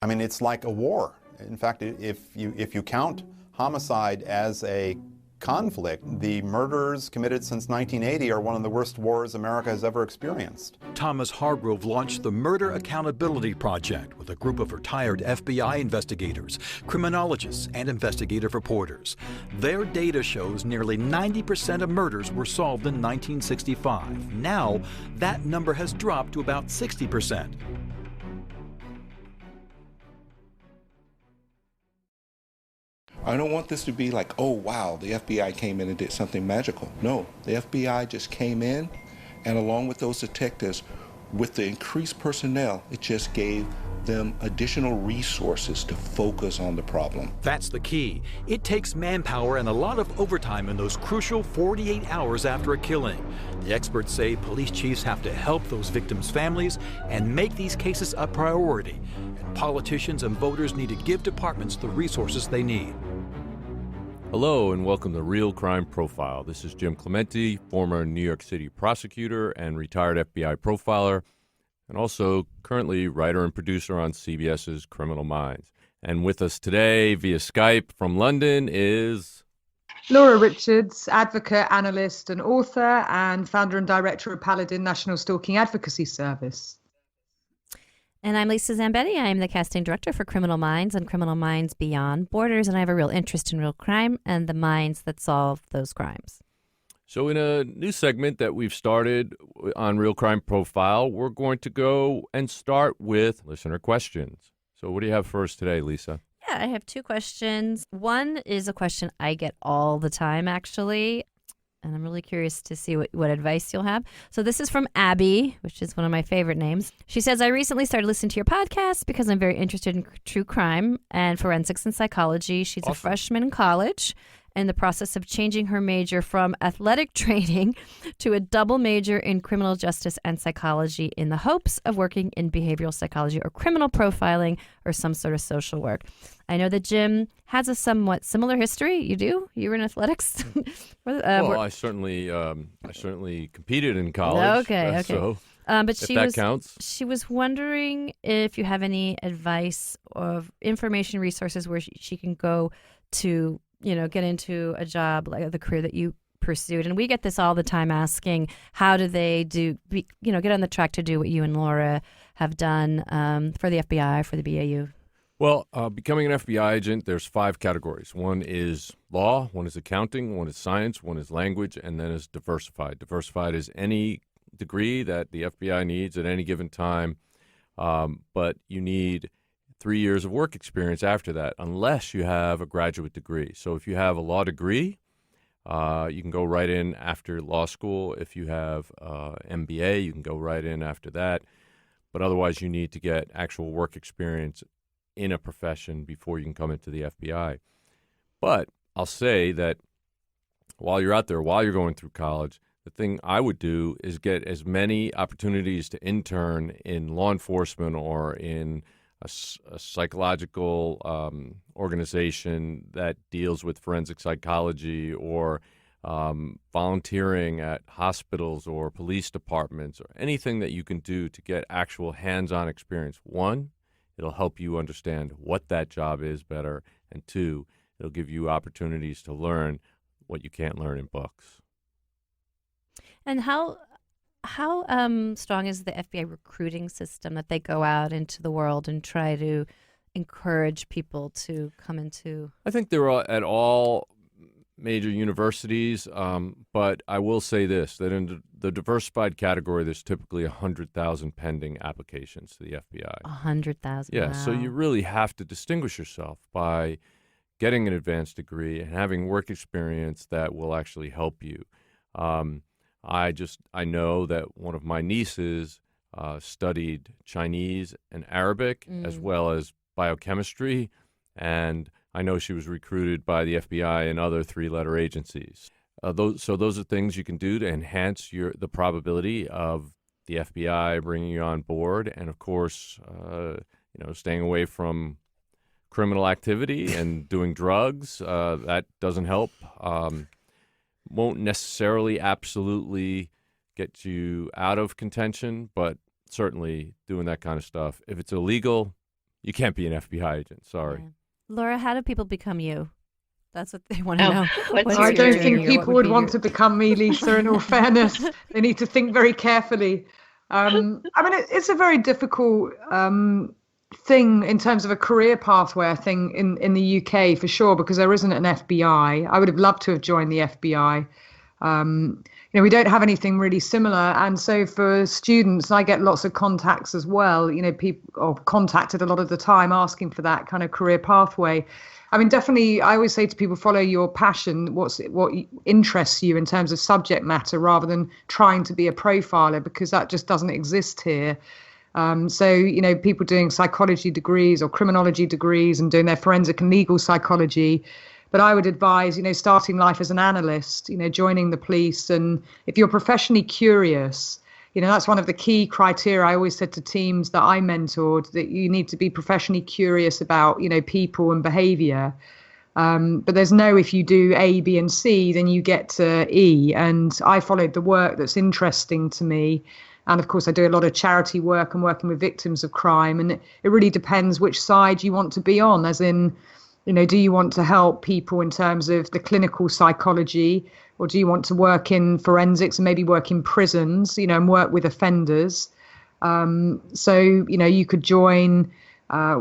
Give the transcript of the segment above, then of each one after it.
I mean, it's like a war. In fact, if you count homicide as a conflict, the murders committed since 1980 are one of the worst wars America has ever experienced. Thomas Hargrove launched the Murder Accountability Project with a group of retired FBI investigators, criminologists, and investigative reporters. Their data shows nearly 90% of murders were solved in 1965. Now, that number has dropped to about 60%. I don't want this to be like, oh, wow, the FBI came in and did something magical. No, the FBI just came in, and along with those detectives, with the increased personnel, it just gave them additional resources to focus on the problem. That's the key. It takes manpower and a lot of overtime in those crucial 48 hours after a killing. The experts say police chiefs have to help those victims' families and make these cases a priority. And politicians and voters need to give departments the resources they need. Hello and welcome to Real Crime Profile. This is Jim Clemente, former New York City prosecutor and retired FBI profiler, and also currently writer and producer on CBS's Criminal Minds. And with us today via Skype from London is Laura Richards, advocate, analyst and author, and founder and director of Paladin National Stalking Advocacy Service. And I'm Lisa Zambetti. I am the casting director for Criminal Minds and Criminal Minds Beyond Borders, and I have a real interest in real crime and the minds that solve those crimes. So in a new segment that we've started on Real Crime Profile, we're going to go and start with listener questions. So what do you have for us today, Lisa? Yeah, I have two questions. One is a question I get all the time, actually, and I'm really curious to see what advice you'll have. So this is from Abby, which is one of my favorite names. She says, I recently started listening to your podcast because I'm very interested in true crime and forensics and psychology. She's Awesome. a freshman in college in the process of changing her major from athletic training to a double major in criminal justice and psychology in the hopes of working in behavioral psychology or criminal profiling or some sort of social work. I know that Jim has a somewhat similar history. You do? You were in athletics? I certainly competed in college. Okay. So but if that counts. She was wondering if you have any advice of information resources where she can go to, get into a job like the career that you pursued. And we get this all the time asking, how do they get on the track to do what you and Laura have done for the FBI, for the BAU? Well, becoming an FBI agent, there's 5 categories. One is law, one is accounting, one is science, one is language, and then is diversified. Diversified is any degree that the FBI needs at any given time, but you need 3 years of work experience after that, unless you have a graduate degree. So if you have a law degree, you can go right in after law school. If you have MBA, you can go right in after that. But otherwise, you need to get actual work experience in a profession before you can come into the FBI. But I'll say that while you're out there, while you're going through college, the thing I would do is get as many opportunities to intern in law enforcement or in a psychological organization that deals with forensic psychology or volunteering at hospitals or police departments or anything that you can do to get actual hands-on experience. One, it'll help you understand what that job is better. And 2, it'll give you opportunities to learn what you can't learn in books. And how strong is the FBI recruiting system that they go out into the world and try to encourage people to come into? I think they're at all major universities, but I will say this, that in the diversified category, there's typically 100,000 pending applications to the FBI. 100,000, Yeah, wow. so you really have to distinguish yourself by getting an advanced degree and having work experience that will actually help you. I know that one of my nieces studied Chinese and Arabic as well as biochemistry, and I know she was recruited by the FBI and other 3-letter agencies. Those are things you can do to enhance the probability of the FBI bringing you on board, and of course, staying away from criminal activity and doing drugs. That doesn't help. Won't necessarily absolutely get you out of contention, but certainly doing that kind of stuff. If it's illegal, you can't be an FBI agent. Sorry. Yeah. Laura, how do people become you? That's what they want to know. I don't think people would want to become me, Lisa, in all fairness. They need to think very carefully. I mean, it's a very difficult thing in terms of a career pathway, I think, in the UK for sure, because there isn't an FBI. I would have loved to have joined the FBI. We don't have anything really similar. And so for students, I get lots of contacts as well. People are contacted a lot of the time asking for that kind of career pathway. I mean, definitely, I always say to people, follow your passion, what interests you in terms of subject matter, rather than trying to be a profiler, because that just doesn't exist here. So, people doing psychology degrees or criminology degrees and doing their forensic and legal psychology. But I would advise, starting life as an analyst, joining the police. And if you're professionally curious, that's one of the key criteria I always said to teams that I mentored, that you need to be professionally curious about, people and behavior. But there's no, if you do A, B, and C, then you get to E. And I followed the work that's interesting to me. And of course, I do a lot of charity work and working with victims of crime. And it really depends which side you want to be on, as in, do you want to help people in terms of the clinical psychology, or do you want to work in forensics and maybe work in prisons, and work with offenders? So, you could join,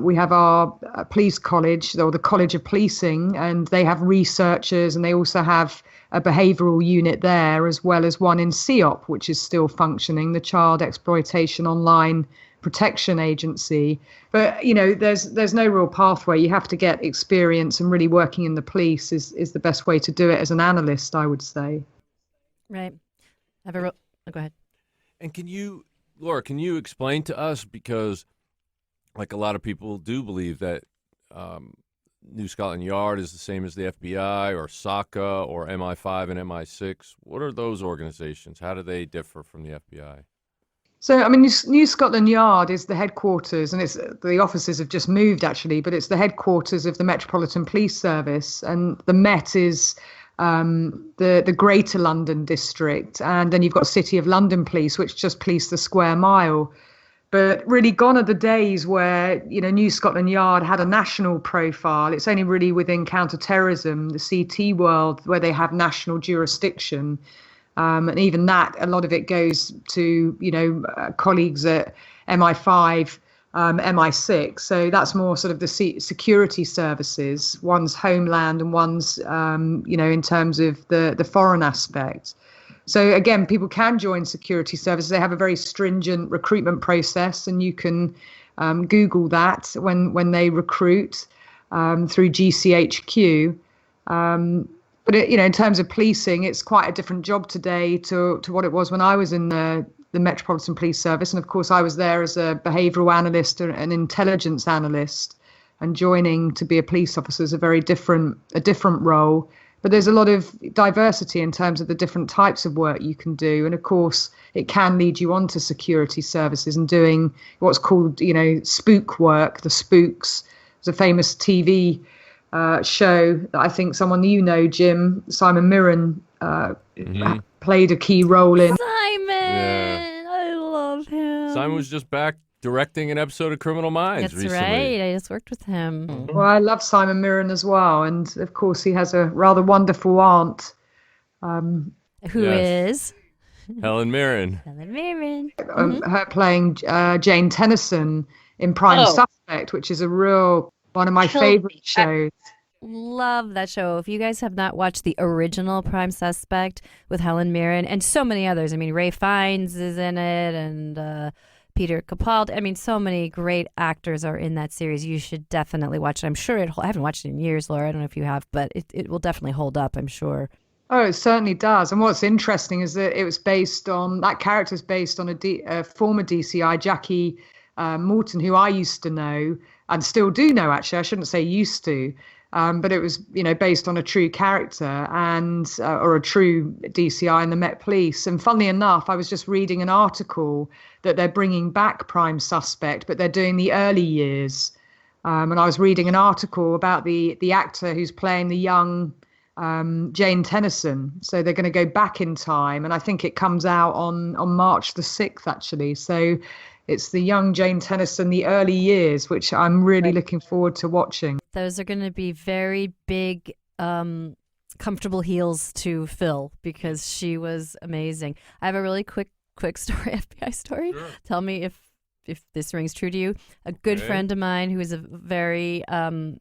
we have our police college, or the College of Policing, and they have researchers, and they also have a behavioural unit there, as well as one in CEOP, which is still functioning, the Child Exploitation Online Protection Agency. But there's no real pathway. You have to get experience, and really working in the police is the best way to do it as an analyst, I would say. Right. Go ahead. And Laura, can you explain to us, because like a lot of people do believe that New Scotland Yard is the same as the FBI or SOCA or MI5 and MI6. What are those organizations? How do they differ from the FBI? So, I mean, New Scotland Yard is the headquarters, and the offices have just moved, actually, but it's the headquarters of the Metropolitan Police Service, and the Met is the Greater London District, and then you've got City of London Police, which just police the square mile. But really gone are the days where, New Scotland Yard had a national profile. It's only really within counterterrorism, the CT world, where they have national jurisdiction. And even that, a lot of it goes to, colleagues at MI5, MI6. So that's more sort of the security services. One's homeland and one's, in terms of the foreign aspect. So again, people can join security services. They have a very stringent recruitment process, and you can Google that when they recruit through GCHQ. But in terms of policing, it's quite a different job today to what it was when I was in the Metropolitan Police Service. And of course, I was there as a behavioural analyst and an intelligence analyst, and joining to be a police officer is a very different role. But there's a lot of diversity in terms of the different types of work you can do. And of course, it can lead you on to security services and doing what's called, spook work. The Spooks is a famous TV show that I think someone Jim, Simon Mirren, played a key role in. Simon! Yeah. I love him. Simon was just back directing an episode of Criminal Minds recently. That's right. I just worked with him. Well, I love Simon Mirren as well. And of course, he has a rather wonderful aunt. Who is? Helen Mirren. Helen Mirren. Her playing Jane Tennyson in Prime Suspect, which is one of my favorite shows. Love that show. If you guys have not watched the original Prime Suspect with Helen Mirren and so many others, I mean, Ray Fiennes is in it, and Peter Capaldi. I mean, so many great actors are in that series. You should definitely watch it. I'm sure I haven't watched it in years, Laura. I don't know if you have, but it will definitely hold up, I'm sure. Oh, it certainly does. And what's interesting is that that character's based on a former DCI, Jackie Morton, who I used to know and still do know, actually. I shouldn't say used to. But it was, based on a true character or a true DCI in the Met Police. And funnily enough, I was just reading an article that they're bringing back Prime Suspect, but they're doing the early years. And I was reading an article about the actor who's playing the young Jane Tennyson. So they're going to go back in time. And I think it comes out on March the 6th, actually. So It's the young Jane Tennyson, the early years, which I'm really looking forward to watching. Those are going to be very big, comfortable heels to fill because she was amazing. I have a really quick story, FBI story. Sure. Tell me if this rings true to you. A good friend of mine who is a very had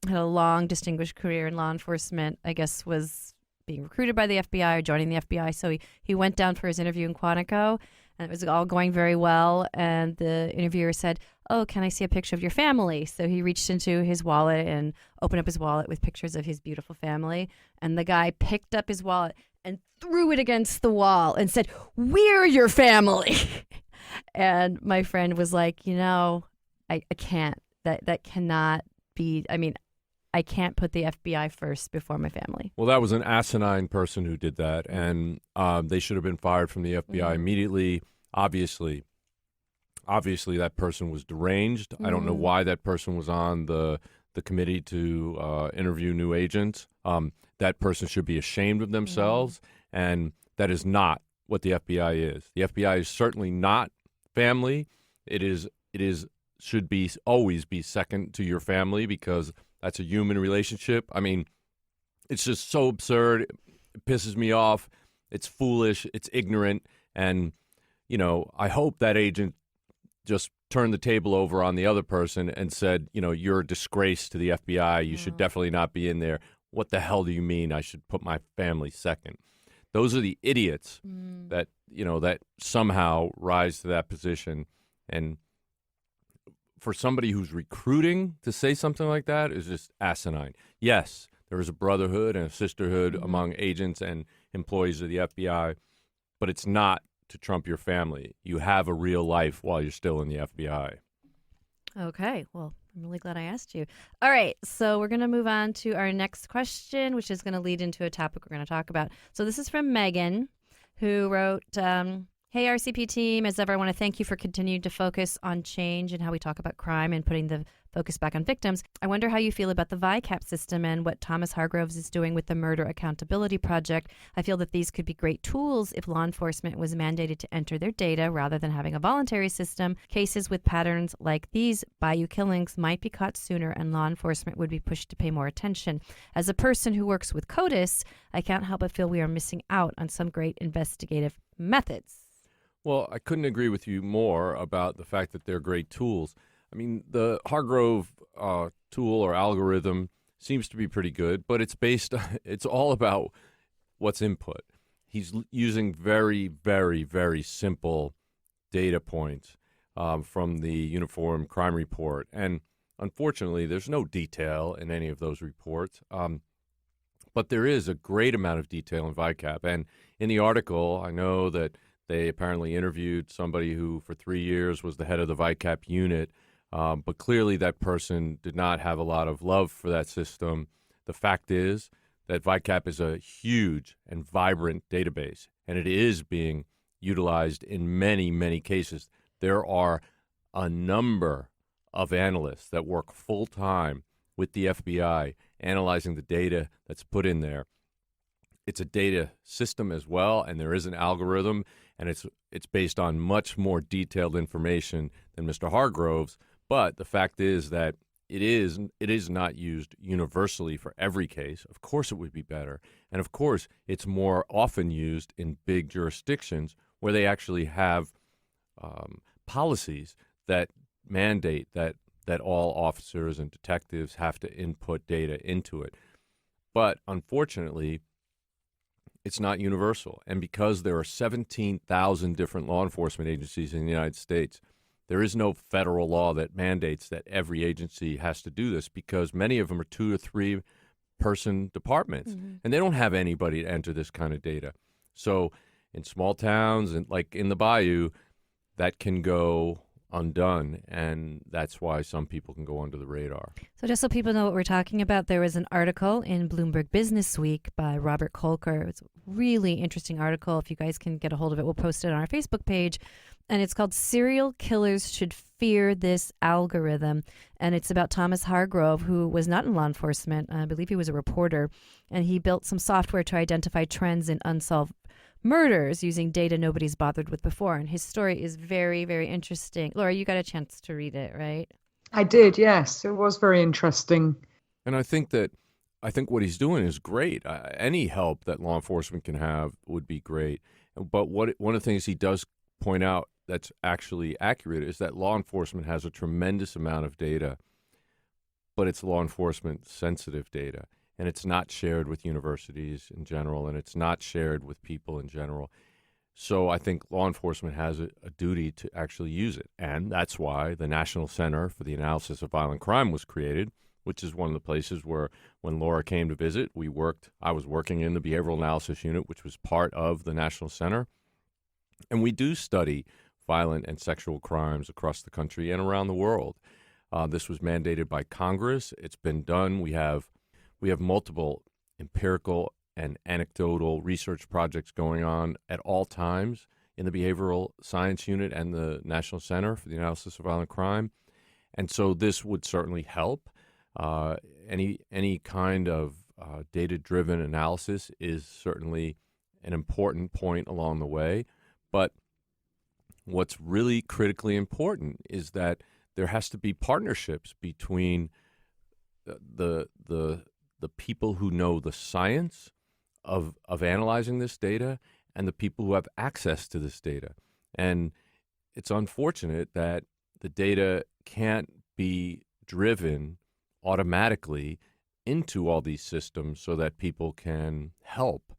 a long, distinguished career in law enforcement, I guess was being recruited by the FBI or joining the FBI. So he went down for his interview in Quantico, and it was all going very well. And the interviewer said, "Oh, can I see a picture of your family?" So he reached into his wallet and opened up his wallet with pictures of his beautiful family. And the guy picked up his wallet and threw it against the wall and said, "We're your family." And my friend was like, I can't. That cannot be. I mean, I can't put the FBI first before my family. Well, that was an asinine person who did that, and they should have been fired from the FBI immediately. Obviously, that person was deranged. I don't know why that person was on the committee to interview new agents. That person should be ashamed of themselves, and that is not what the FBI is. The FBI is certainly not family. It should always be second to your family because that's a human relationship. I mean, it's just so absurd. It pisses me off. It's foolish. It's ignorant. And, I hope that agent just turned the table over on the other person and said, you're a disgrace to the FBI. You should definitely not be in there. What the hell do you mean I should put my family second? Those are the idiots that somehow rise to that position. And for somebody who's recruiting to say something like that is just asinine. Yes, there is a brotherhood and a sisterhood among agents and employees of the FBI, but it's not to trump your family. You have a real life while you're still in the FBI. Okay, well, I'm really glad I asked you. All right, so we're going to move on to our next question, which is going to lead into a topic we're going to talk about. So this is from Megan, who wrote, "Hey, RCP team, as ever, I want to thank you for continuing to focus on change and how we talk about crime and putting the focus back on victims. I wonder how you feel about the VICAP system and what Thomas Hargroves is doing with the Murder Accountability Project. I feel that these could be great tools if law enforcement was mandated to enter their data rather than having a voluntary system. Cases with patterns like these Bayou killings might be caught sooner and law enforcement would be pushed to pay more attention. As a person who works with CODIS, I can't help but feel we are missing out on some great investigative methods." Well, I couldn't agree with you more about the fact that they're great tools. I mean, the Hargrove tool or algorithm seems to be pretty good, but it's all about what's input. He's using very, very, very simple data points from the Uniform Crime Report. And unfortunately, there's no detail in any of those reports. But there is a great amount of detail in VICAP. And in the article, I know that they apparently interviewed somebody who for 3 years was the head of the VICAP unit, but clearly that person did not have a lot of love for that system. The fact is that VICAP is a huge and vibrant database, and it is being utilized in many, many cases. There are a number of analysts that work full-time with the FBI analyzing the data that's put in there. It's a data system as well, and there is an algorithm, and it's based on much more detailed information than Mr. Hargrove's. But the fact is that it is not used universally for every case. Of course, it would be better, and of course, it's more often used in big jurisdictions where they actually have policies that mandate that all officers and detectives have to input data into it. But unfortunately, it's not universal. And because there are 17,000 different law enforcement agencies in the United States, there is no federal law that mandates that every agency has to do this because many of them are 2 or 3 person departments, and they don't have anybody to enter this kind of data. So in small towns and like in the Bayou, that can go undone, and that's why some people can go under the radar. So just so people know what we're talking about, there was an article in Bloomberg Business Week by Robert Kolker. It's a really interesting article. If you guys can get a hold of it, we'll post it on our Facebook page. And it's called Serial Killers Should Fear This Algorithm. And it's about Thomas Hargrove, who was not in law enforcement. I believe he was a reporter. And he built some software to identify trends in unsolved murders using data nobody's bothered with before. And his story is very, very interesting. Laura, you got a chance to read it, right? I did, yes. It was very interesting. And I think what he's doing is great. Any help that law enforcement can have would be great. But one of the things he does point out that's actually accurate is that law enforcement has a tremendous amount of data, but it's law enforcement sensitive data, and it's not shared with universities in general, and it's not shared with people in general. So I think law enforcement has a duty to actually use it, and that's why the National Center for the Analysis of Violent Crime was created, which is one of the places where when Laura came to visit, I was working in the Behavioral Analysis Unit, which was part of the National Center, and we do study violent and sexual crimes across the country and around the world. This was mandated by Congress. It's been done. We have multiple empirical and anecdotal research projects going on at all times in the Behavioral Science Unit and the National Center for the Analysis of Violent Crime. And so this would certainly help. Any kind of data-driven analysis is certainly an important point along the way. But what's really critically important is that there has to be partnerships between the people who know the science of analyzing this data and the people who have access to this data. And it's unfortunate that the data can't be driven automatically into all these systems so that people can help.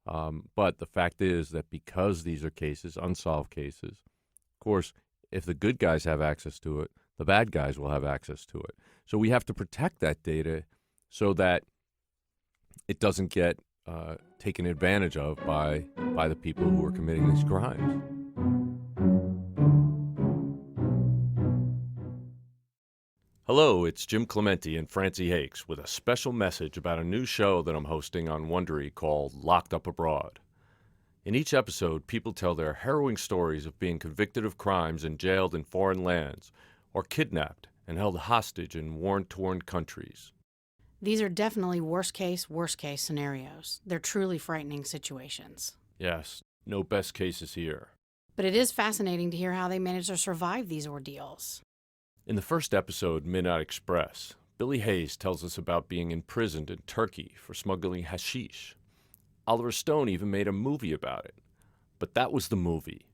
But the fact is that because these are cases, unsolved cases, of course, if the good guys have access to it, the bad guys will have access to it. So we have to protect that data so that it doesn't get taken advantage of by the people who are committing these crimes. Hello, it's Jim Clemente and Francie Hakes with a special message about a new show that I'm hosting on Wondery called Locked Up Abroad. In each episode, people tell their harrowing stories of being convicted of crimes and jailed in foreign lands, or kidnapped and held hostage in war-torn countries. These are definitely worst-case scenarios. They're truly frightening situations. Yes, no best cases here. But it is fascinating to hear how they manage to survive these ordeals. In the first episode, Midnight Express, Billy Hayes tells us about being imprisoned in Turkey for smuggling hashish. Oliver Stone even made a movie about it. But that was the movie.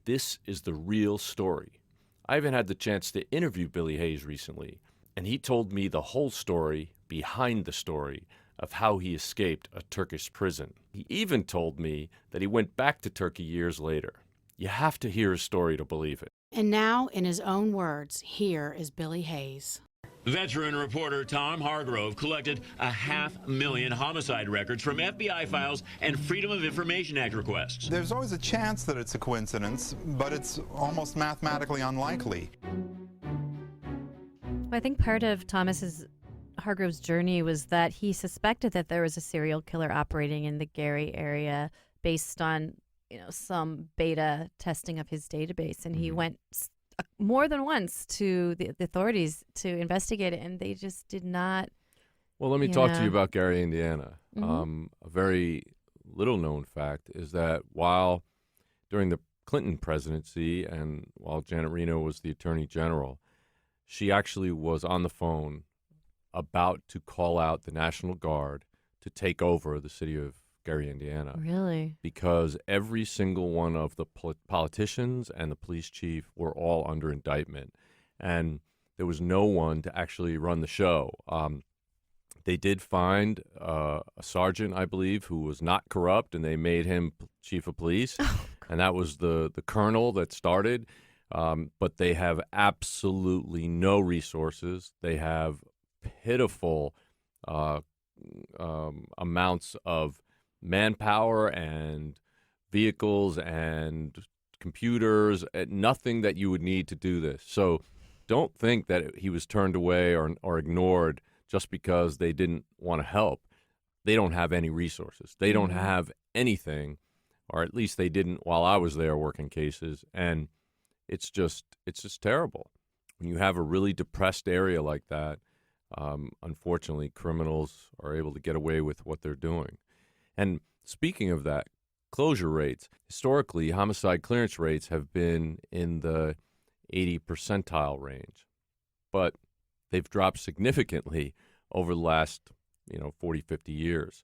This is the real story. I even had the chance to interview Billy Hayes recently, and he told me the whole story behind the story of how he escaped a Turkish prison. He even told me that he went back to Turkey years later. You have to hear his story to believe it. And now, in his own words, here is Billy Hayes. Veteran reporter Tom Hargrove collected 500,000 homicide records from FBI files and Freedom of Information Act requests. There's always a chance that it's a coincidence, but it's almost mathematically unlikely. I think part of Hargrove's journey was that he suspected that there was a serial killer operating in the Gary area based on, some beta testing of his database, and he went more than once to the authorities to investigate it, and they just did not. Well, let me talk to you about Gary, Indiana. Mm-hmm. A very little-known fact is that while during the Clinton presidency and while Janet Reno was the Attorney General, she actually was on the phone about to call out the National Guard to take over the city of Gary, Indiana. Really? Because every single one of the politicians and the police chief were all under indictment, and there was no one to actually run the show. They did find a sergeant, I believe, who was not corrupt, and they made him chief of police, and that was the colonel that started. But they have absolutely no resources. They have pitiful amounts of manpower and vehicles and computers, nothing that you would need to do this. So don't think that he was turned away or ignored just because they didn't want to help. They don't have any resources. They don't have anything, or at least they didn't while I was there working cases. And it's just terrible. When you have a really depressed area like that, unfortunately, criminals are able to get away with what they're doing. And speaking of that, closure rates. Historically, homicide clearance rates have been in the 80 percentile range, but they've dropped significantly over the last 40, 50 years.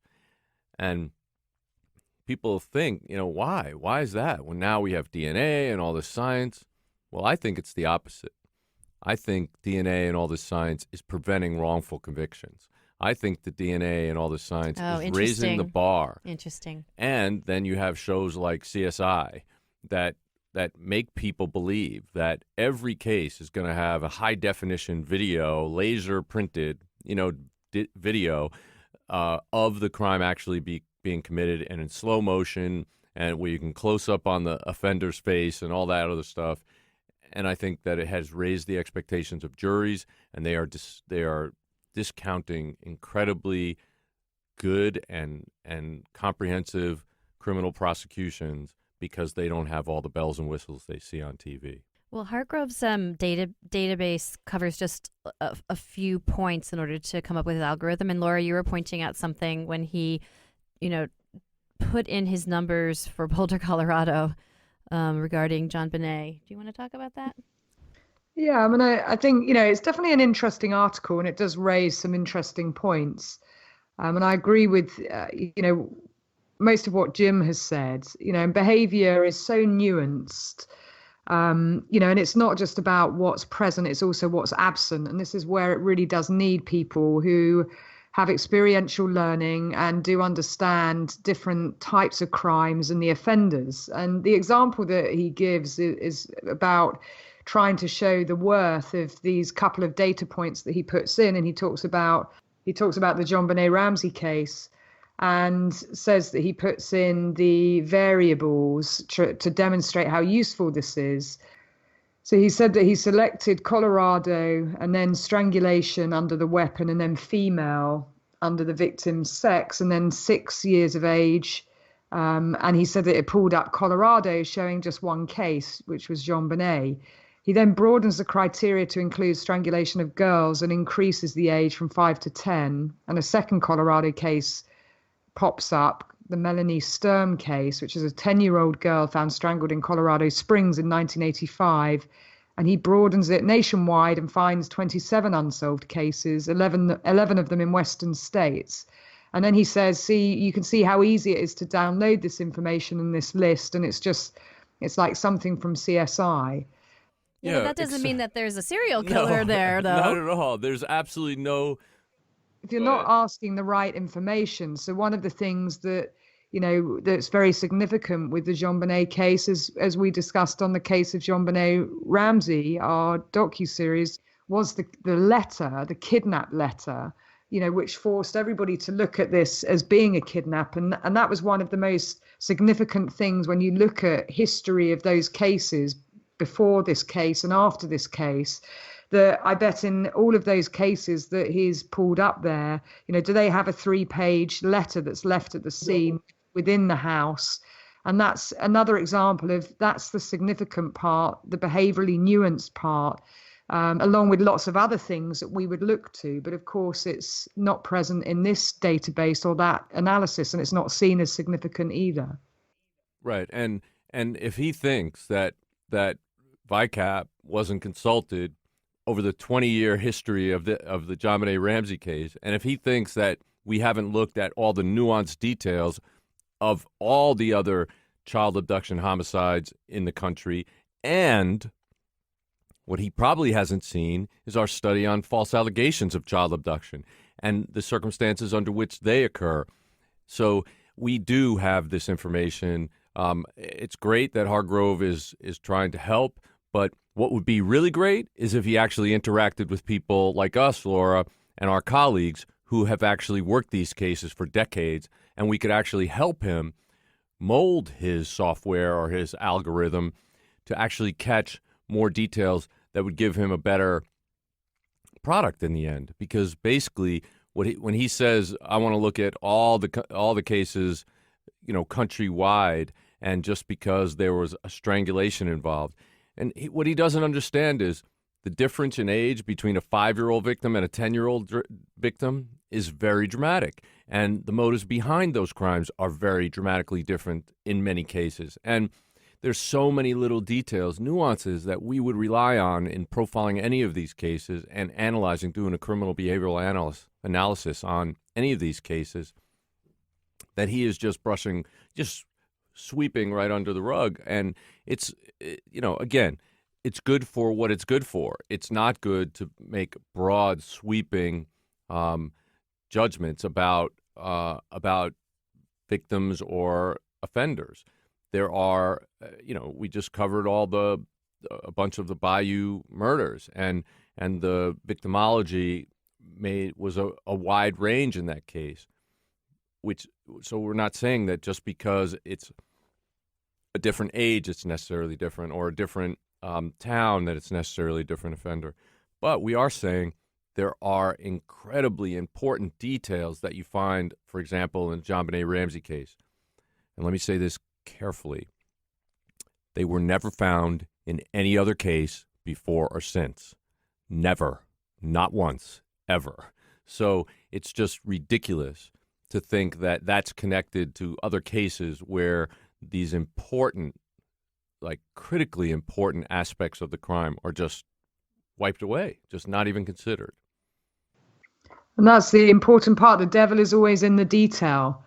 And people think, why? Why is that? Well, now we have DNA and all this science. Well, I think it's the opposite. I think DNA and all this science is preventing wrongful convictions. I think the DNA and all this science is raising the bar. Interesting. And then you have shows like CSI that make people believe that every case is going to have a high-definition video, laser-printed, video of the crime actually being committed and in slow motion, and where you can close up on the offender's face and all that other stuff. And I think that it has raised the expectations of juries, and they are discounting incredibly good and comprehensive criminal prosecutions because they don't have all the bells and whistles they see on TV. Well, Hargrove's database covers just a few points in order to come up with his algorithm. And Laura, you were pointing out something when he, put in his numbers for Boulder, Colorado, regarding JonBenet. Do you want to talk about that? Yeah, I mean, I think, it's definitely an interesting article, and it does raise some interesting points. And I agree with, most of what Jim has said. Behavior is so nuanced, and it's not just about what's present, it's also what's absent. And this is where it really does need people who have experiential learning and do understand different types of crimes and the offenders. And the example that he gives is about trying to show the worth of these couple of data points that he puts in. And he talks about the JonBenet Ramsey case and says that he puts in the variables to demonstrate how useful this is. So he said that he selected Colorado and then strangulation under the weapon and then female under the victim's sex and then 6 years of age. And he said that it pulled up Colorado showing just one case, which was JonBenet. He then broadens the criteria to include strangulation of girls and increases the age from 5 to 10. And a second Colorado case pops up, the Melanie Sturm case, which is a 10-year-old girl found strangled in Colorado Springs in 1985. And he broadens it nationwide and finds 27 unsolved cases, 11 of them in Western states. And then he says, you can see how easy it is to download this information in this list. And it's like something from CSI. Yeah, but that doesn't mean that there's a serial killer there, though. Not at all. There's absolutely no... If you're not asking the right information. So one of the things that, that's very significant with the JonBenet case, as we discussed on the case of JonBenet Ramsey, our docuseries, was the letter, the kidnap letter, which forced everybody to look at this as being a kidnap. And that was one of the most significant things when you look at history of those cases before this case and after this case, that I bet in all of those cases that he's pulled up there, do they have a 3-page letter that's left at the scene within the house? And that's another example of that's the significant part, the behaviorally nuanced part, along with lots of other things that we would look to. But of course, it's not present in this database or that analysis, and it's not seen as significant either. Right. And if he thinks that VICAP wasn't consulted over the 20-year history of the JonBenet Ramsey case, and if he thinks that we haven't looked at all the nuanced details of all the other child abduction homicides in the country, and what he probably hasn't seen is our study on false allegations of child abduction and the circumstances under which they occur. So we do have this information. It's great that Hargrove is trying to help, but what would be really great is if he actually interacted with people like us, Laura, and our colleagues who have actually worked these cases for decades, and we could actually help him mold his software or his algorithm to actually catch more details that would give him a better product in the end. Because basically, when he says, I want to look at all the cases, countrywide, and just because there was a strangulation involved, and what he doesn't understand is the difference in age between a 5-year-old victim and a 10-year-old victim is very dramatic. And the motives behind those crimes are very dramatically different in many cases. And there's so many little details, nuances that we would rely on in profiling any of these cases and analyzing, doing a criminal behavioral analysis on any of these cases, that he is just sweeping right under the rug. And it's, again, it's good for what it's good for. It's not good to make broad, sweeping judgments about victims or offenders. There are, we just covered a bunch of the Bayou murders, and the victimology was a wide range in that case. So we're not saying that just because it's a different age, it's necessarily different, or a different town, that it's necessarily a different offender. But we are saying there are incredibly important details that you find, for example, in the JonBenet Ramsey case. And let me say this carefully. They were never found in any other case before or since. Never. Not once. Ever. So it's just ridiculous to think that that's connected to other cases where these important, like critically important aspects of the crime are just wiped away, just not even considered. And that's the important part. The devil is always in the detail.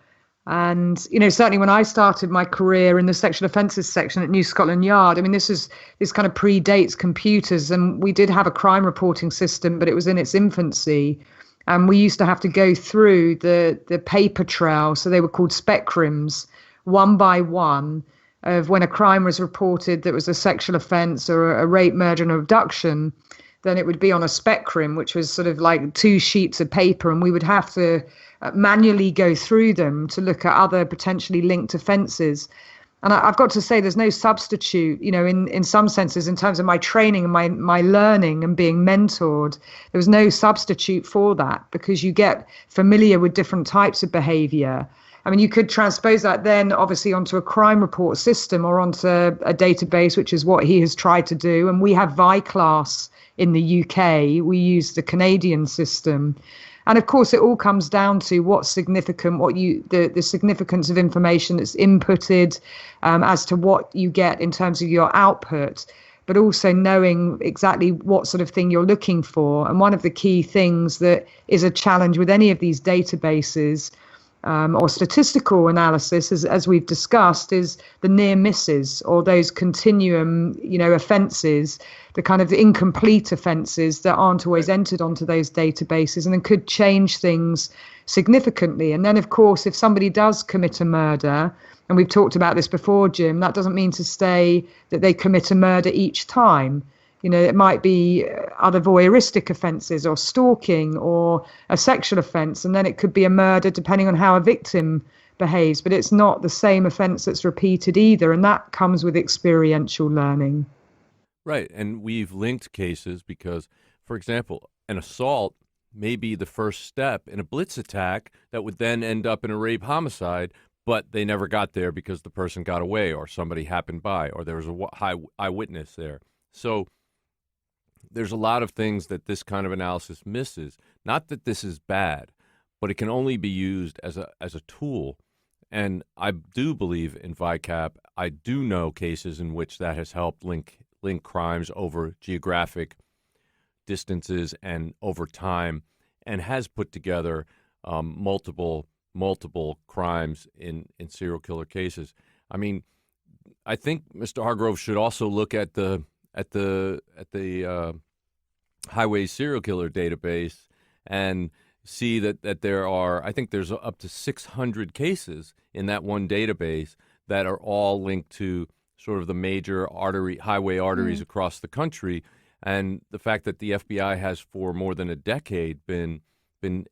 And, certainly when I started my career in the sexual offences section at New Scotland Yard, this kind of predates computers, and we did have a crime reporting system, but it was in its infancy. And we used to have to go through the paper trail, so they were called spectrums, one by one, of when a crime was reported that was a sexual offence or a rape, murder and abduction. Then it would be on a spectrum, which was sort of like 2 sheets of paper, and we would have to manually go through them to look at other potentially linked offences. And I've got to say, there's no substitute, in some senses, in terms of my training and my learning and being mentored. There was no substitute for that, because you get familiar with different types of behaviour. You could transpose that then obviously onto a crime report system or onto a database, which is what he has tried to do. And we have ViClass in the UK. We use the Canadian system. And of course, it all comes down to what's significant, the significance of information that's inputted, as to what you get in terms of your output, but also knowing exactly what sort of thing you're looking for. And one of the key things that is a challenge with any of these databases or statistical analysis, as we've discussed, is the near misses, or those continuum, offences, the kind of incomplete offences that aren't always entered onto those databases, and then could change things significantly. And then, of course, if somebody does commit a murder, and we've talked about this before, Jim, that doesn't mean to say that they commit a murder each time. It might be other voyeuristic offences or stalking or a sexual offence, and then it could be a murder depending on how a victim behaves. But it's not the same offence that's repeated either, and that comes with experiential learning. Right, and we've linked cases because, for example, an assault may be the first step in a blitz attack that would then end up in a rape homicide, but they never got there because the person got away or somebody happened by or there was a high eyewitness there. So there's a lot of things that this kind of analysis misses. Not that this is bad, but it can only be used as a tool. And I do believe in VICAP. I do know cases in which that has helped link crimes over geographic distances and over time, and has put together multiple crimes in serial killer cases. I think Mr. Hargrove should also look at the highway serial killer database and see that there are, I think there's up to 600 cases in that one database that are all linked to sort of the major highway arteries across the country. And the fact that the FBI has for more than a decade been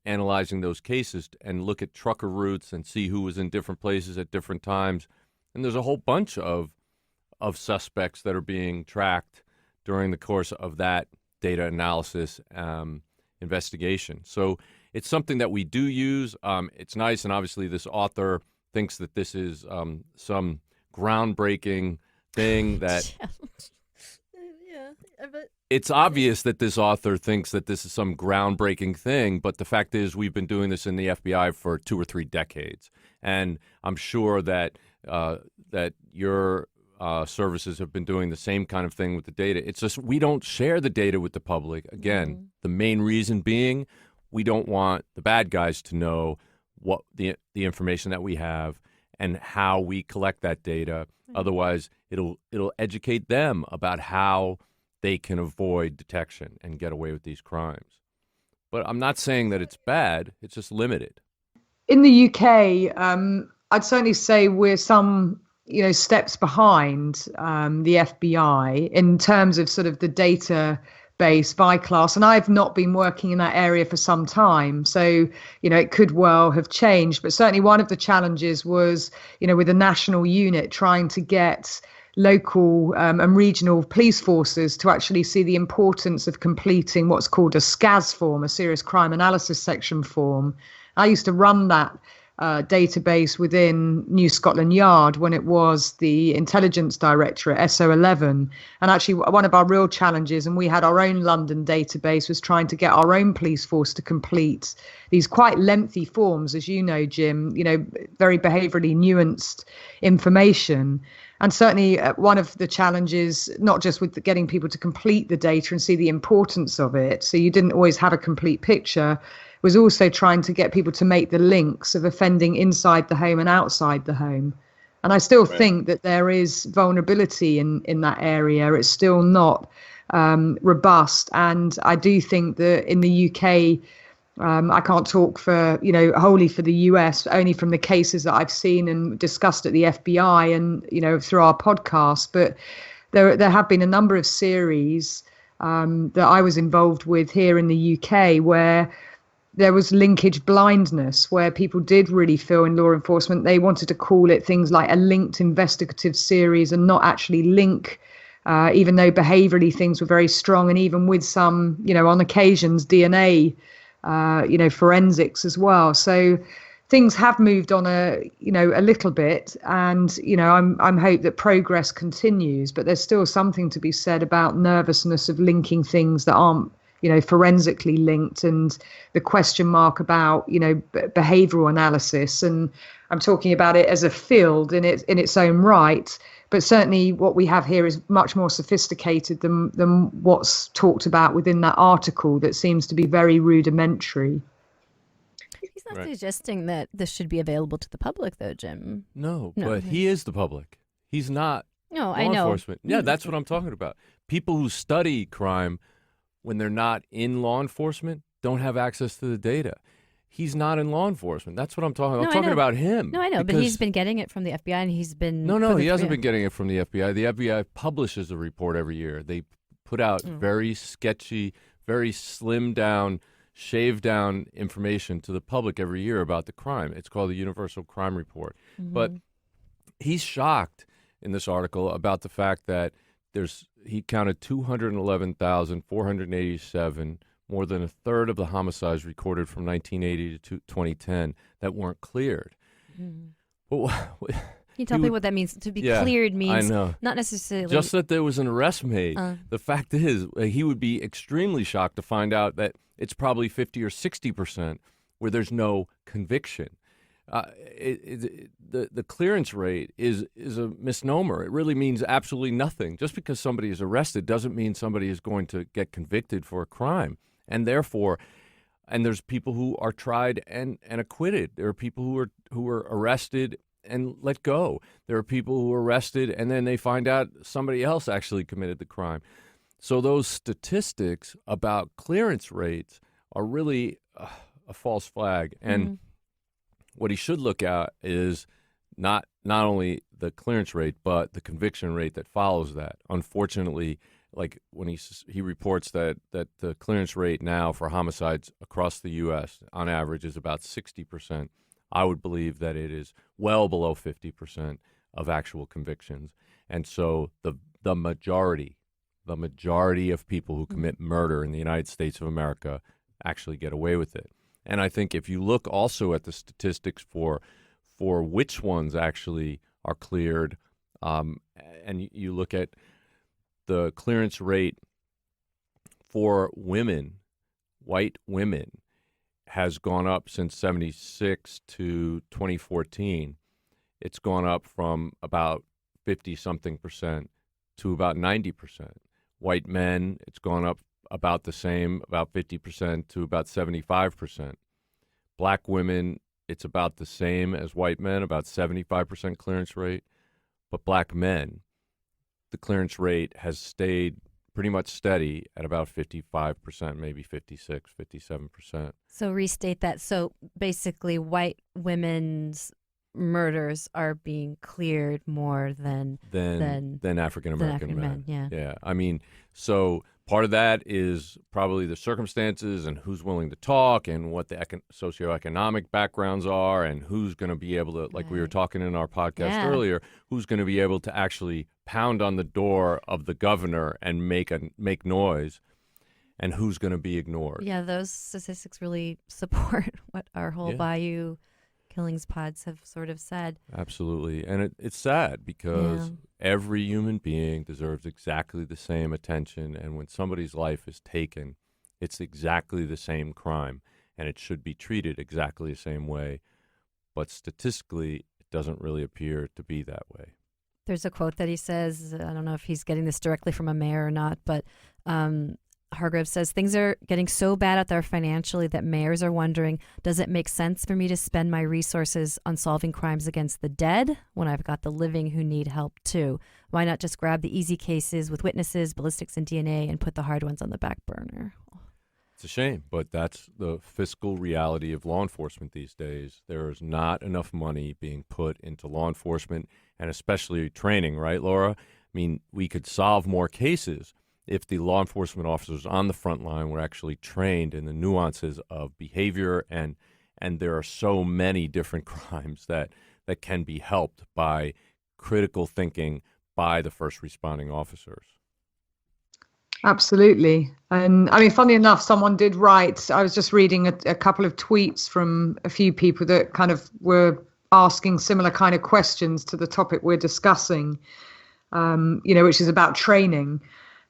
analyzing those cases and look at trucker routes and see who was in different places at different times. And there's a whole bunch of suspects that are being tracked during the course of that data analysis investigation. So it's something that we do use. It's nice, and obviously this author thinks that this is some groundbreaking thing that... Yeah, but It's obvious that this author thinks that this is some groundbreaking thing, but the fact is we've been doing this in the FBI for 2 or 3 decades. And I'm sure that that your services have been doing the same kind of thing with the data. It's just we don't share the data with the public. Again, the main reason being we don't want the bad guys to know what the information that we have and how we collect that data. Otherwise, it'll educate them about how they can avoid detection and get away with these crimes. But I'm not saying that it's bad. It's just limited. In the UK, I'd certainly say we're some, steps behind the FBI in terms of sort of the database by class. And I've not been working in that area for some time. So, it could well have changed. But certainly one of the challenges was, with a national unit trying to get local and regional police forces to actually see the importance of completing what's called a SCAS form, a serious crime analysis section form. I used to run that database within New Scotland Yard when it was the Intelligence Directorate, SO11. And actually one of our real challenges, and we had our own London database, was trying to get our own police force to complete these quite lengthy forms, as you know, Jim, very behaviourally nuanced information. And certainly one of the challenges, not just with getting people to complete the data and see the importance of it, so you didn't always have a complete picture, was also trying to get people to make the links of offending inside the home and outside the home. And I still think that there is vulnerability in that area. It's still not robust. And I do think that in the UK, I can't talk for, wholly for the US, only from the cases that I've seen and discussed at the FBI and, through our podcast. But there have been a number of series that I was involved with here in the UK where there was linkage blindness, where people did really feel in law enforcement, they wanted to call it things like a linked investigative series and not actually link, even though behaviorally things were very strong. And even with some, on occasions, DNA, forensics as well. So things have moved on a little bit, and I'm hope that progress continues, but there's still something to be said about nervousness of linking things that aren't forensically linked, and the question mark about behavioral analysis. And I'm talking about it as a field in its own right, but certainly what we have here is much more sophisticated than what's talked about within that article that seems to be very rudimentary. He's not suggesting that this should be available to the public, though, Jim. No, but he is the public. He's not law enforcement. Yeah, that's what I'm talking about. People who study crime when they're not in law enforcement don't have access to the data. He's not in law enforcement. That's what I'm talking about. I'm talking about him. No, I know, but he's been getting it from the FBI, and he's been... No, he hasn't been getting it from the FBI. The FBI publishes a report every year. They put out very sketchy, very slimmed down, shaved down information to the public every year about the crime. It's called the Universal Crime Report. But he's shocked in this article about the fact that he counted 211,487, more than a third of the homicides recorded from 1980 to 2010 that weren't cleared. Well, can you tell me what that means? To be cleared means I know. Not necessarily just that there was an arrest made. The fact is, he would be extremely shocked to find out that it's probably 50 or 60% where there's no conviction. The clearance rate is a misnomer. It really means absolutely nothing. Just because somebody is arrested doesn't mean somebody is going to get convicted for a crime. And therefore, there's people who are tried and acquitted. There are people who are arrested and let go. There are people who are arrested and then they find out somebody else actually committed the crime. So those statistics about clearance rates are really a false flag. And what he should look at is not only the clearance rate, but the conviction rate that follows that. Unfortunately, like when he reports that the clearance rate now for homicides across the U.S. on average is about 60%. I would believe that it is well below 50% of actual convictions. And so the majority of people who commit murder in the United States of America actually get away with it. And I think if you look also at the statistics for which ones actually are cleared, and you look at the clearance rate for women, white women, has gone up since 76 to 2014. It's gone up from about 50-something% to about 90%. White men, it's gone up about the same, about 50% to about 75%. Black women, it's about the same as white men, about 75% clearance rate. But black men, the clearance rate has stayed pretty much steady at about 55%, maybe 56, 57%. So restate that. So basically, white women's murders are being cleared more than African American men. Yeah. I mean, so part of that is probably the circumstances and who's willing to talk and what the socioeconomic backgrounds are and who's going to be able to, like we were talking in our podcast earlier, who's going to be able to actually pound on the door of the governor and make noise, and who's going to be ignored. Yeah, those statistics really support what our whole Bayou Killings pods have sort of said. Absolutely. And it's sad because every human being deserves exactly the same attention. And when somebody's life is taken, it's exactly the same crime. And it should be treated exactly the same way. But statistically, it doesn't really appear to be that way. There's a quote that he says, I don't know if he's getting this directly from a mayor or not, but Hargrove says, things are getting so bad out there financially that mayors are wondering, does it make sense for me to spend my resources on solving crimes against the dead when I've got the living who need help too? Why not just grab the easy cases with witnesses, ballistics, and DNA and put the hard ones on the back burner? It's a shame, but that's the fiscal reality of law enforcement these days. There is not enough money being put into law enforcement and especially training, right, Laura? I mean, we could solve more cases if the law enforcement officers on the front line were actually trained in the nuances of behavior, and there are so many different crimes that can be helped by critical thinking by the first responding officers. Absolutely. And I mean, funny enough, someone did write, I was just reading a couple of tweets from a few people that kind of were asking similar kind of questions to the topic we're discussing, which is about training.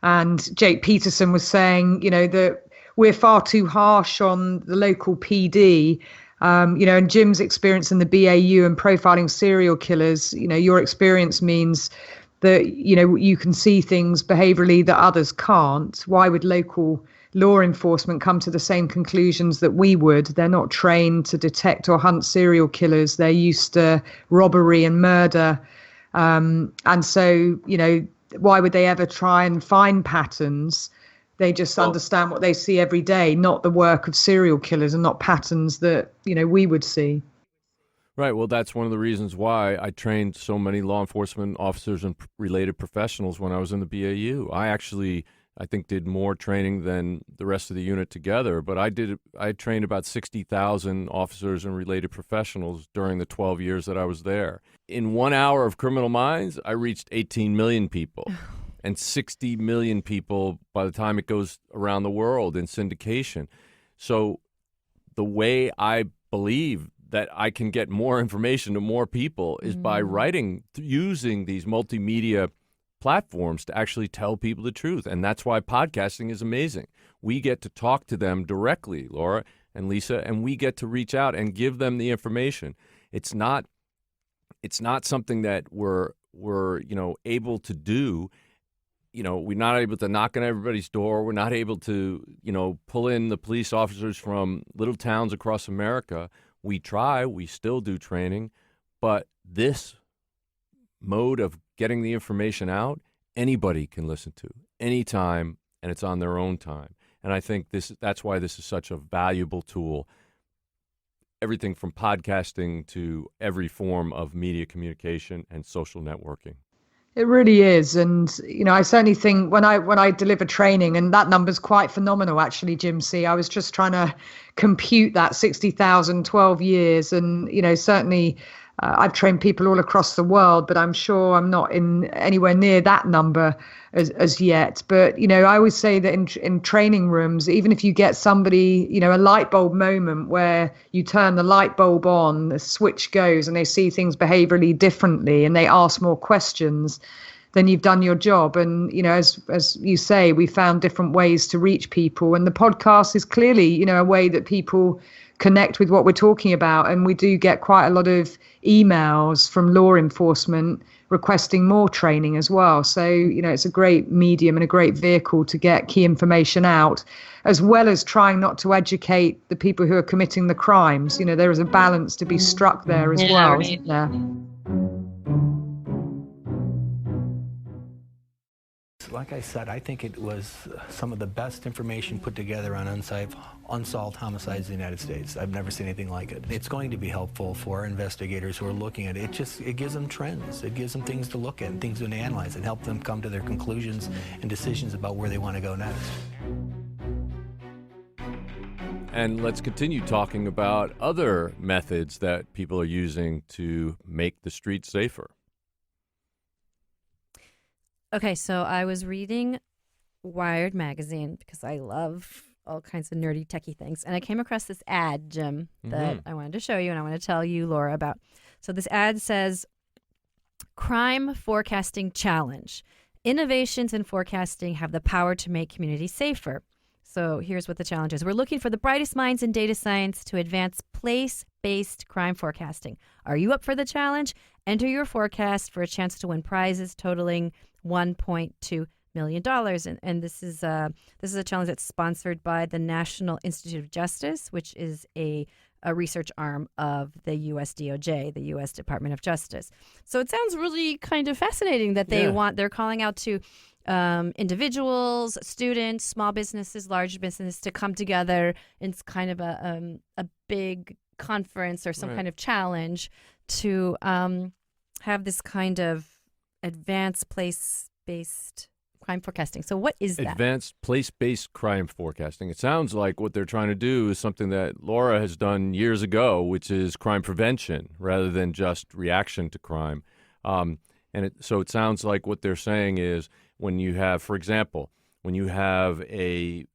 And Jake Peterson was saying, that we're far too harsh on the local PD, and Jim's experience in the BAU and profiling serial killers, your experience means that, you can see things behaviorally that others can't. Why would local law enforcement come to the same conclusions that we would? They're not trained to detect or hunt serial killers. They're used to robbery and murder. And so, why would they ever try and find patterns? They just understand what they see every day, not the work of serial killers and not patterns that, we would see. Right. Well, that's one of the reasons why I trained so many law enforcement officers and related professionals when I was in the BAU. I think did more training than the rest of the unit together, but I trained about 60,000 officers and related professionals during the 12 years that I was there. In 1 hour of Criminal Minds, I reached 18 million people and 60 million people by the time it goes around the world in syndication. So the way I believe that I can get more information to more people is by writing, using these multimedia platforms to actually tell people the truth. And that's why podcasting is amazing. We get to talk to them directly, Laura and Lisa, and we get to reach out and give them the information. It's not something that we're able to do. We're not able to knock on everybody's door. We're not able to, pull in the police officers from little towns across America. We try, we still do training, but this mode of getting the information out, anybody can listen to anytime, and it's on their own time. And I think that's why this is such a valuable tool. Everything from podcasting to every form of media communication and social networking. It really is. And, I certainly think when I deliver training, and that number's quite phenomenal, actually, Jim C. I was just trying to compute that 60,000, 12 years. And, certainly I've trained people all across the world, but I'm sure I'm not in anywhere near that number as yet. But, I always say that in training rooms, even if you get somebody, a light bulb moment where you turn the light bulb on, the switch goes and they see things behaviorally differently and they ask more questions, then you've done your job. And, as you say, we found different ways to reach people. And the podcast is clearly, a way that people connect with what we're talking about. And we do get quite a lot of emails from law enforcement requesting more training as well. So, it's a great medium and a great vehicle to get key information out, as well as trying not to educate the people who are committing the crimes. There is a balance to be struck there as well, right. isn't there? Like I said, I think it was some of the best information put together on unsolved homicides in the United States. I've never seen anything like it. It's going to be helpful for investigators who are looking at it. It gives them trends. It gives them things to look at and things to analyze and help them come to their conclusions and decisions about where they want to go next. And let's continue talking about other methods that people are using to make the streets safer. Okay, so I was reading Wired magazine because I love all kinds of nerdy techie things. And I came across this ad, Jim, that I wanted to show you and I want to tell you, Laura, about. So this ad says, Crime Forecasting Challenge. Innovations in forecasting have the power to make communities safer. So here's what the challenge is. We're looking for the brightest minds in data science to advance place-based crime forecasting. Are you up for the challenge? Enter your forecast for a chance to win prizes totaling $1.2 million. And this is a challenge that's sponsored by the National Institute of Justice, which is a research arm of the U.S. DOJ, the U.S. Department of Justice. So it sounds really kind of fascinating that they're calling out to individuals, students, small businesses, large businesses to come together. It's kind of a big conference or some kind of challenge to have this kind of advanced place-based crime forecasting. So what is that? Advanced place-based crime forecasting. It sounds like what they're trying to do is something that Laura has done years ago, which is crime prevention rather than just reaction to crime. So it sounds like what they're saying is when you have, for example, when you have a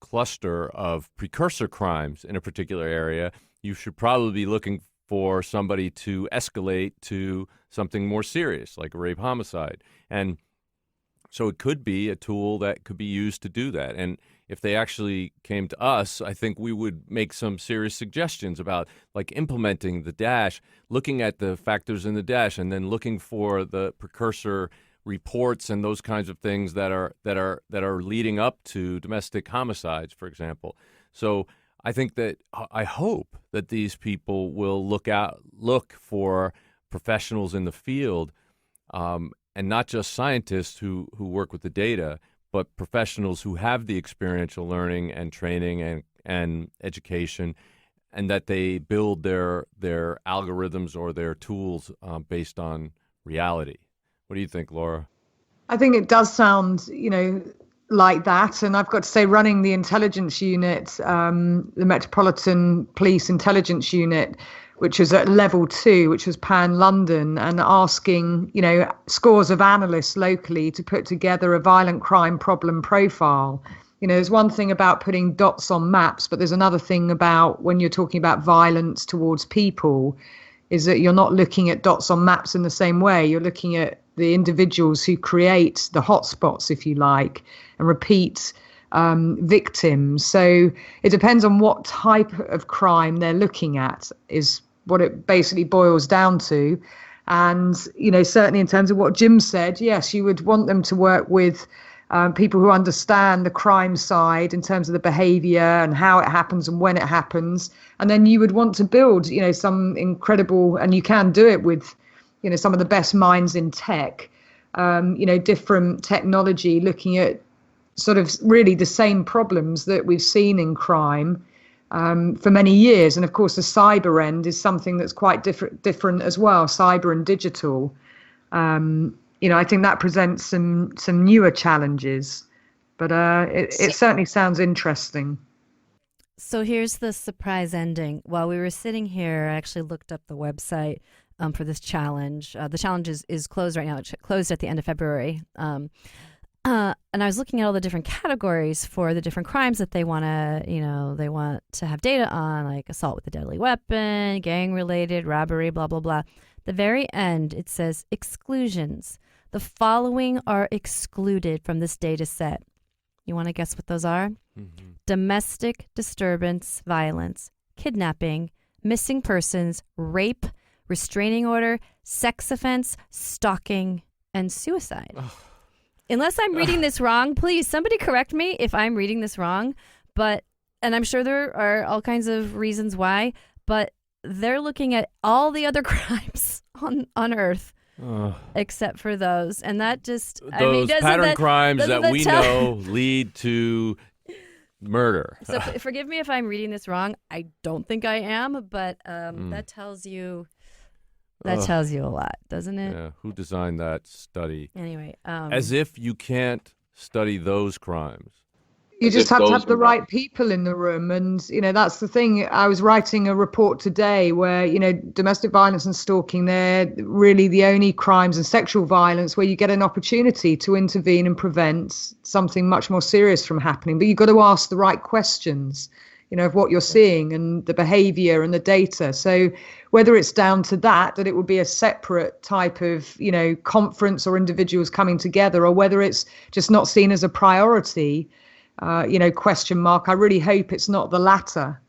cluster of precursor crimes in a particular area, you should probably be looking for somebody to escalate to something more serious, like a rape homicide. And so it could be a tool that could be used to do that. And if they actually came to us, I think we would make some serious suggestions about like implementing the dash, looking at the factors in the dash, and then looking for the precursor reports and those kinds of things that are leading up to domestic homicides, for example. So I think that I hope that these people will look for professionals in the field, and not just scientists who work with the data, but professionals who have the experiential learning and training and education, and that they build their algorithms or their tools based on reality. What do you think, Laura? I think it does sound, like that. And I've got to say, running the intelligence unit, the Metropolitan Police Intelligence Unit, which was at level 2, which was pan-London, and asking, scores of analysts locally to put together a violent crime problem profile. There's one thing about putting dots on maps, but there's another thing about when you're talking about violence towards people, is that you're not looking at dots on maps in the same way. You're looking at the individuals who create the hotspots, if you like, and repeat victims. So it depends on what type of crime they're looking at, is what it basically boils down to. And, certainly in terms of what Jim said, yes, you would want them to work with people who understand the crime side in terms of the behavior and how it happens and when it happens. And then you would want to build, some incredible, and you can do it with, some of the best minds in tech, different technology, looking at sort of really the same problems that we've seen in crime for many years. And of course, the cyber end is something that's quite different as well, cyber and digital. I think that presents some newer challenges, but it certainly sounds interesting. So here's the surprise ending. While we were sitting here, I actually looked up the website for this challenge. The challenge is closed right now. It closed at the end of February. And I was looking at all the different categories for the different crimes that they want to have data on, like assault with a deadly weapon, gang-related, robbery, blah, blah, blah. The very end, it says exclusions. The following are excluded from this data set. You want to guess what those are? Mm-hmm. Domestic disturbance, violence, kidnapping, missing persons, rape, restraining order, sex offense, stalking, and suicide. Unless I'm reading this wrong, please, somebody correct me if I'm reading this wrong. And I'm sure there are all kinds of reasons why, but they're looking at all the other crimes on Earth. Except for those. And that just... Those pattern crimes that we know lead to murder. So forgive me if I'm reading this wrong. I don't think I am, but that tells you... That tells you a lot, doesn't it? Yeah. Who designed that study? Anyway. As if you can't study those crimes. You just have to have the right people in the room. And, that's the thing. I was writing a report today where, domestic violence and stalking, they're really the only crimes, and sexual violence, where you get an opportunity to intervene and prevent something much more serious from happening. But you've got to ask the right questions, of what you're seeing and the behavior and the data. So whether it's down to that it would be a separate type of, conference or individuals coming together, or whether it's just not seen as a priority, question mark. I really hope it's not the latter.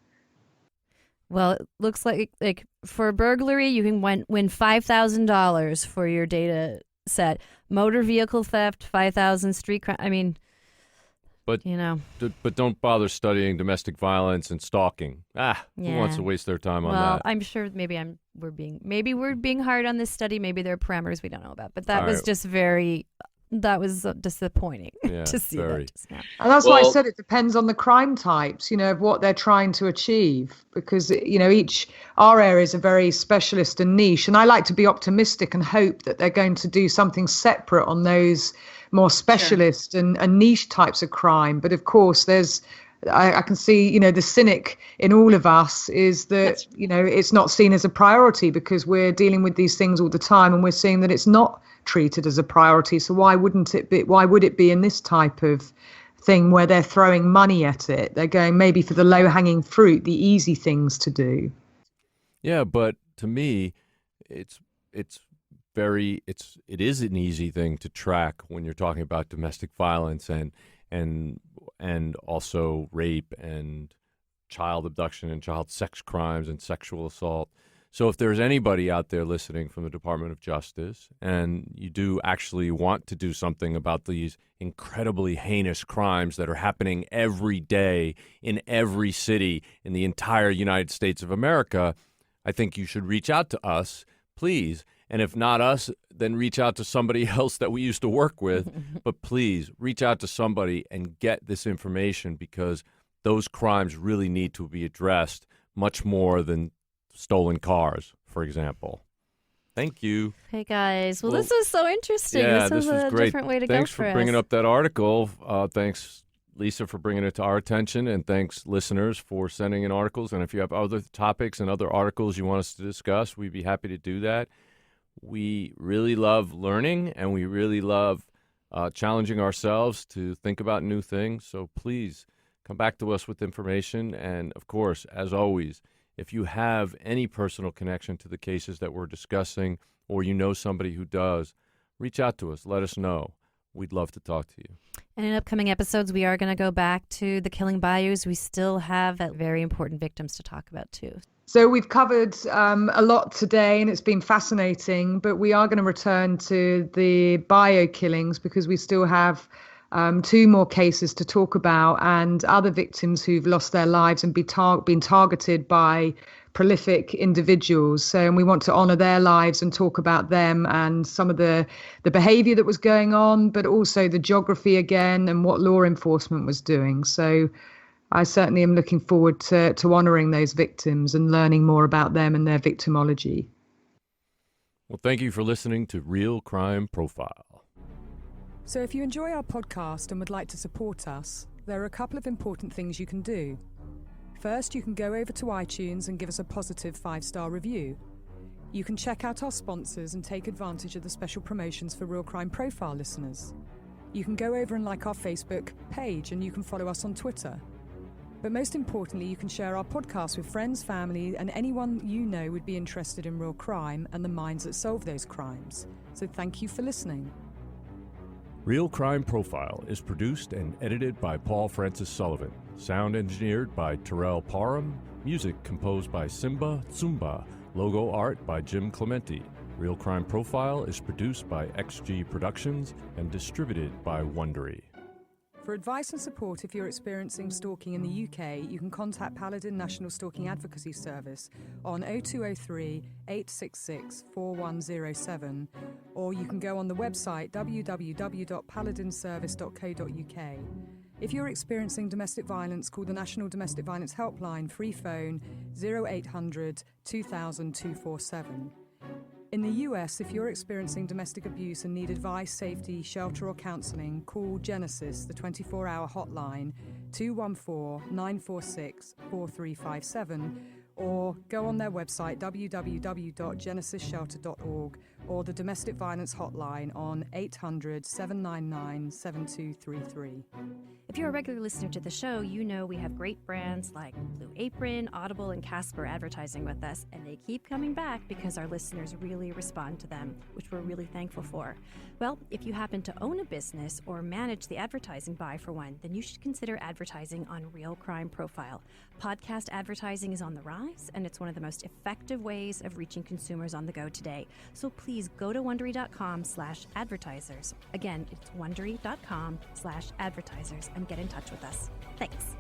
Well, it looks like for burglary, you can win $5,000 for your data set. Motor vehicle theft, $5,000. Street crime. But but don't bother studying domestic violence and stalking. Who wants to waste their time on that? Well, I'm sure we're being hard on this study. Maybe there are parameters we don't know about. But that was just that was disappointing to see that just now. And that's why I said it depends on the crime types, of what they're trying to achieve, because, our areas are very specialist and niche. And I like to be optimistic and hope that they're going to do something separate on those more specialist and niche types of crime. But of course, I can see, the cynic in all of us is that, it's not seen as a priority because we're dealing with these things all the time, and we're seeing that it's not treated as a priority. So why would it be in this type of thing where they're throwing money at it? They're going maybe for the low-hanging fruit, the easy things to do. Yeah, but to me, it is an easy thing to track when you're talking about domestic violence and also rape and child abduction and child sex crimes and sexual assault. So if there's anybody out there listening from the Department of Justice, and you do actually want to do something about these incredibly heinous crimes that are happening every day in every city in the entire United States of America, I think you should reach out to us, please. And if not us, then reach out to somebody else that we used to work with. But please reach out to somebody and get this information, because those crimes really need to be addressed much more than stolen cars, for example. Thank you. Hey, guys. Well, this was so interesting. Yeah, this was a great. Different way to Thanks go for for bringing us. up that article. Thanks, Lisa, for bringing it to our attention, and thanks, listeners, for sending in articles. And if you have other topics and other articles you want us to discuss, we'd be happy to do that. We really love learning, and we really love challenging ourselves to think about new things. So please come back to us with information. And, of course, as always, if you have any personal connection to the cases that we're discussing, or you know somebody who does, reach out to us. Let us know. We'd love to talk to you. And in upcoming episodes, we are going to go back to the killing bayous. We still have very important victims to talk about, too. So we've covered a lot today, and it's been fascinating, but we are going to return to the bio killings because we still have 2 more cases to talk about, and other victims who've lost their lives and been targeted by prolific individuals. So, and we want to honor their lives and talk about them and some of the behavior that was going on, but also the geography again and what law enforcement was doing. So I certainly am looking forward to honoring those victims and learning more about them and their victimology. Well, thank you for listening to Real Crime Profile. So if you enjoy our podcast and would like to support us, there are a couple of important things you can do. First, you can go over to iTunes and give us a positive 5-star review. You can check out our sponsors and take advantage of the special promotions for Real Crime Profile listeners. You can go over and like our Facebook page, and you can follow us on Twitter. But most importantly, you can share our podcast with friends, family, and anyone you know would be interested in real crime and the minds that solve those crimes. So thank you for listening. Real Crime Profile is produced and edited by Paul Francis Sullivan. Sound engineered by Terrell Parham. Music composed by Simba Tsumba. Logo art by Jim Clemente. Real Crime Profile is produced by XG Productions and distributed by Wondery. For advice and support if you're experiencing stalking in the UK, you can contact Paladin National Stalking Advocacy Service on 0203 866 4107, or you can go on the website www.paladinservice.co.uk. If you're experiencing domestic violence, call the National Domestic Violence Helpline free phone 0800 2000 247. In the US, if you're experiencing domestic abuse and need advice, safety, shelter or counselling, call Genesis, the 24-hour hotline, 214-946-4357, or go on their website, www.genesisshelter.org, or the domestic violence hotline on 800-799-7233. If you're a regular listener to the show, you know we have great brands like Blue Apron, Audible, and Casper advertising with us, and they keep coming back because our listeners really respond to them, which we're really thankful for. Well, if you happen to own a business or manage the advertising buy for one, then you should consider advertising on Real Crime Profile. Podcast advertising is on the rise, and it's one of the most effective ways of reaching consumers on the go today. So please go to Wondery.com/advertisers. Again, it's Wondery.com/advertisers and get in touch with us. Thanks.